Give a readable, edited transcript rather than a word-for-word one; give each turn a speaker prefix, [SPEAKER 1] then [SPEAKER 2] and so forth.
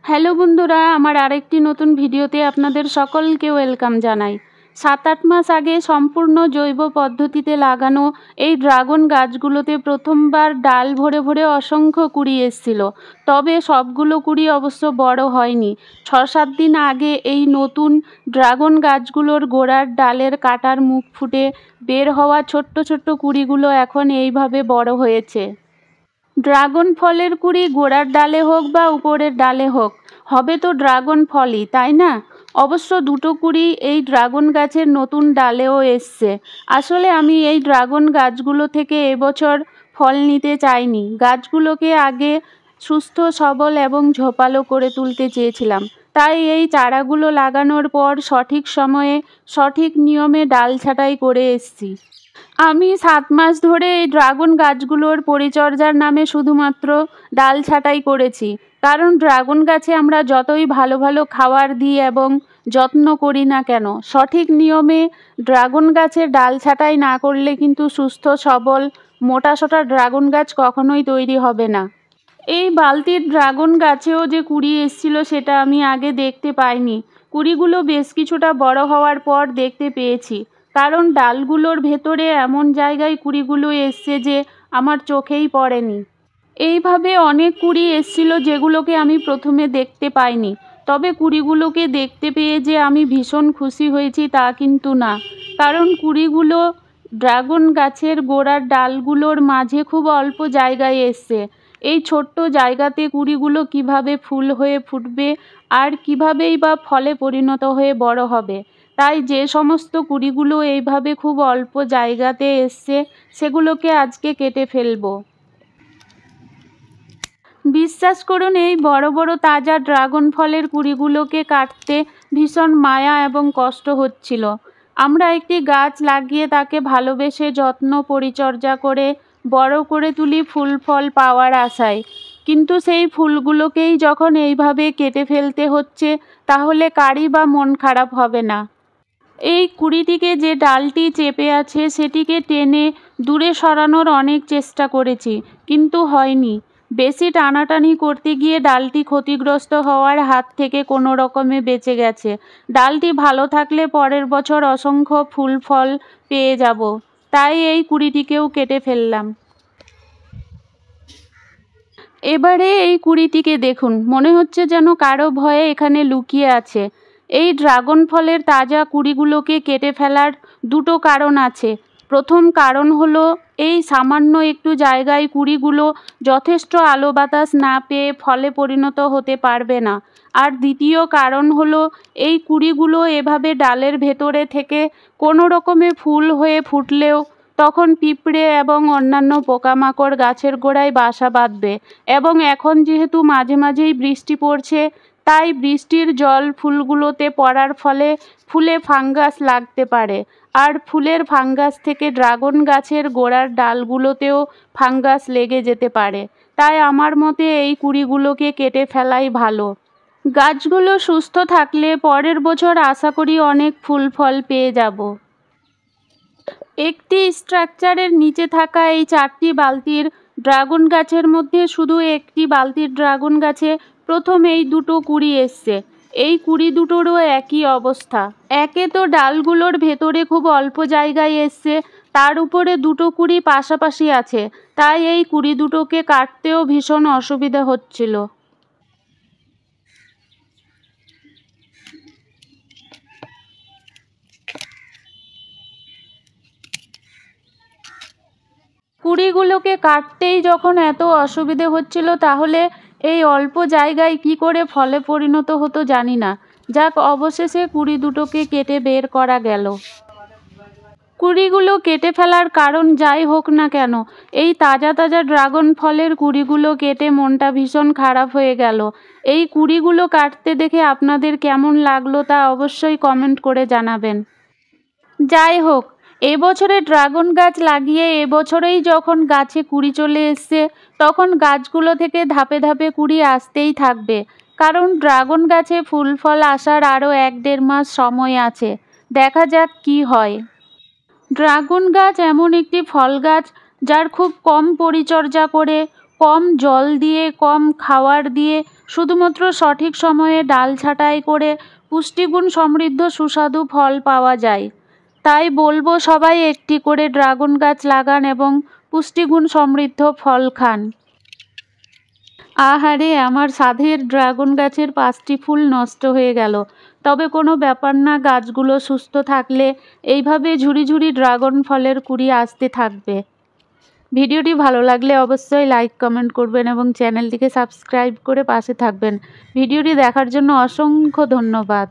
[SPEAKER 1] Hello বন্ধুরা, আমার আরেকটি নতুন ভিডিওতে আপনাদের সকলকে ওয়েলকাম জানাই। 7-8 মাস আগে সম্পূর্ণ জৈব পদ্ধতিতে লাগানো এই ড্রাগন গাছগুলোতে প্রথমবার ডাল ভরে ভরে অসংখ্য কুড়ি এসেছিল। তবে সবগুলো কুড়ি অবশ্য বড় হয়নি। 6-7 দিন আগে এই নতুন ড্রাগন গাছগুলোর গোড়ার ডালের কাটার মুখ ফুটে বের হওয়া ছোট্ট ছোট্ট কুড়িগুলো এখন এইভাবে বড় হয়েছে। ড্রাগন ফলের কুড়ি গোড়ার ডালে হোক বা উপরের ডালে হোক, হবে তো ড্রাগন ফলই, তাই না? অবশ্য দুটো কুড়ি এই ড্রাগন গাছের নতুন ডালেও এসছে। আসলে আমি এই ড্রাগন গাছগুলো থেকে এবছর ফল নিতে চাইনি। গাছগুলোকে আগে সুস্থ সবল এবং ঝোপালো করে তুলতে চেয়েছিলাম। তাই এই চারাগুলো লাগানোর পর সঠিক সময়ে সঠিক নিয়মে ডাল ছাঁটাই করে এসছি। আমি 7 মাস ধরে এই ড্রাগন গাছগুলোর পরিচর্যার নামে শুধুমাত্র ডাল ছাঁটাই করেছি। কারণ ড্রাগন গাছে আমরা যতই ভালো ভালো খাবার দিই এবং যত্ন করি না কেন, সঠিক নিয়মে ড্রাগন গাছের ডাল ছাঁটাই না করলে কিন্তু সুস্থ সবল মোটাসোটা ড্রাগন গাছ কখনোই তৈরি হবে না। এই বালতির ড্রাগন গাছেও যে কুড়ি এসেছিল সেটা আমি আগে দেখতে পাইনি। কুড়িগুলো বেশ কিছুটা বড় হওয়ার পর দেখতে পেয়েছি। কারণ ডালগুলোর ভেতরে এমন জায়গায় কুড়িগুলো এসছে যে আমার চোখেই পড়েনি। এইভাবে অনেক কুড়ি এসছিল যেগুলোকে আমি প্রথমে দেখতে পাইনি। তবে কুড়িগুলোকে দেখতে পেয়ে যে আমি ভীষণ খুশি হয়েছি তা কিন্তু না। কারণ কুড়িগুলো ড্রাগন গাছের গোড়ার ডালগুলোর মাঝে খুব অল্প জায়গায় এসছে। এই ছোট্ট জায়গাতে কুড়িগুলো কিভাবে ফুল হয়ে ফুটবে আর কিভাবেই বা ফলে পরিণত হয়ে বড় হবে। তাই যে সমস্ত কুড়িগুলো এইভাবে খুব অল্প জায়গাতে এসছে সেগুলোকে আজকে কেটে ফেলবো। বিশ্বাস করুন, এই বড় বড় তাজা ড্রাগন ফলের কুড়িগুলোকে কাটতে ভীষণ মায়া এবং কষ্ট হচ্ছিল। আমরা একটি গাছ লাগিয়ে তাকে ভালোবেসে যত্ন পরিচর্যা করে বড় করে তুলি ফুল ফল পাওয়ার আশায়। কিন্তু সেই ফুলগুলোকেই যখন এইভাবে কেটে ফেলতে হচ্ছে, তাহলে কারই বা মন খারাপ হবে না। এই কুড়িটিকে যে ডালটি চেপে আছে সেটিকে টেনে দূরে সরানোর অনেক চেষ্টা করেছি, কিন্তু হয়নি। বেশি টানাটানি করতে গিয়ে ডালটি ক্ষতিগ্রস্ত হওয়ার হাত থেকে কোনো রকমে বেঁচে গেছে। ডালটি ভালো থাকলে পরের বছর অসংখ্য ফুল ফল পেয়ে যাব। তাই এই কুড়িটিকেও কেটে ফেললাম। এবারে এই কুড়িটিকে দেখুন, মনে হচ্ছে যেন কারো ভয়ে এখানে লুকিয়ে আছে। এই ড্রাগন ফলের তাজা কুড়িগুলোকে কেটে ফেলার দুটো কারণ আছে। প্রথম কারণ হলো এই সামান্য একটু জায়গায় কুড়িগুলো যথেষ্ট আলো বাতাস না পেয়ে ফলে পরিণত হতে পারবে না। আর দ্বিতীয় কারণ হলো এই কুড়িগুলো এভাবে ডালের ভেতরে থেকে কোনো রকমে ফুল হয়ে ফুটলেও তখন পিঁপড়ে এবং অন্যান্য পোকামাকড় গাছের গোড়ায় বাসা বাঁধবে। এবং এখন যেহেতু মাঝে মাঝেই বৃষ্টি পড়ছে, তাই বৃষ্টির জল ফুলগুলোতে পড়ার ফলে ফুলে ফাঙ্গাস লাগতে পারে। আর ফুলের ফাঙ্গাস থেকে ড্রাগন গাছের গোড়ার ডালগুলোতেও ফাঙ্গাস লেগে যেতে পারে। তাই আমার মতে এই কুড়িগুলোকে কেটে ফেলাই ভালো। গাছগুলো সুস্থ থাকলে পরের বছর আশা করি অনেক ফুল ফল পেয়ে যাব। একটি স্ট্রাকচারের নিচে থাকা এই 4টি বালতির ড্রাগন গাছের মধ্যে শুধু একটি বালতির ড্রাগন গাছে প্রথম এই দুটো কুড়ি এসছে। এই কুড়ি দুটোরও একই অবস্থা। একে তো ডালগুলোর ভেতরে খুব অল্প জায়গায় এসছে, তার উপরে দুটো কুড়ি পাশাপাশি আছে। তাই এই কুড়ি দুটোকে কাটতেও ভীষণ অসুবিধা হচ্ছিল। কুড়িগুলোকে কাটতেই যখন এত অসুবিধে হচ্ছিল, তাহলে এই অল্প জায়গায় কি করে ফলে পরিণত হতো জানি না। যাক, অবশেষে কুড়ি দুটোকে কেটে বের করা গেল। কুড়িগুলো কেটে ফেলার কারণ যাই হোক না কেন, এই তাজা তাজা ড্রাগন ফলের কুড়িগুলো কেটে মনটা ভীষণ খারাপ হয়ে গেল। এই কুড়িগুলো কাটতে দেখে আপনাদের কেমন লাগলো তা অবশ্যই কমেন্ট করে জানাবেন। যাই হোক, এবছরে ড্রাগন গাছ লাগিয়ে এবছরেই যখন গাছে কুড়ি চলে এসছে, তখন গাছগুলো থেকে ধাপে ধাপে কুড়ি আসতেই থাকবে। কারণ ড্রাগন গাছে ফুল ফল আসার আরও 1-1.5 মাস সময় আছে। দেখা যাক কি হয়। ড্রাগন গাছ এমন একটি ফল গাছ যার খুব কম পরিচর্যা করে কম জল দিয়ে, কম খাওয়ার দিয়ে, শুধুমাত্র সঠিক সময়ে ডাল ছাঁটাই করে পুষ্টিগুণ সমৃদ্ধ সুস্বাদু ফল পাওয়া যায়। তাই বলবো সবাই একটি করে ড্রাগন গাছ লাগান এবং পুষ্টিগুণ সমৃদ্ধ ফল খান। আহারে, আমার সাধের ড্রাগন গাছের 5টি ফুল নষ্ট হয়ে গেল। তবে কোনো ব্যাপার না, গাছগুলো সুস্থ থাকলে এইভাবে ঝুড়ি ঝুড়ি ড্রাগন ফলের কুঁড়ি আসতে থাকবে। ভিডিওটি ভালো লাগলে অবশ্যই লাইক কমেন্ট করবেন এবং চ্যানেলটিকে সাবস্ক্রাইব করে পাশে থাকবেন। ভিডিওটি দেখার জন্য অসংখ্য ধন্যবাদ।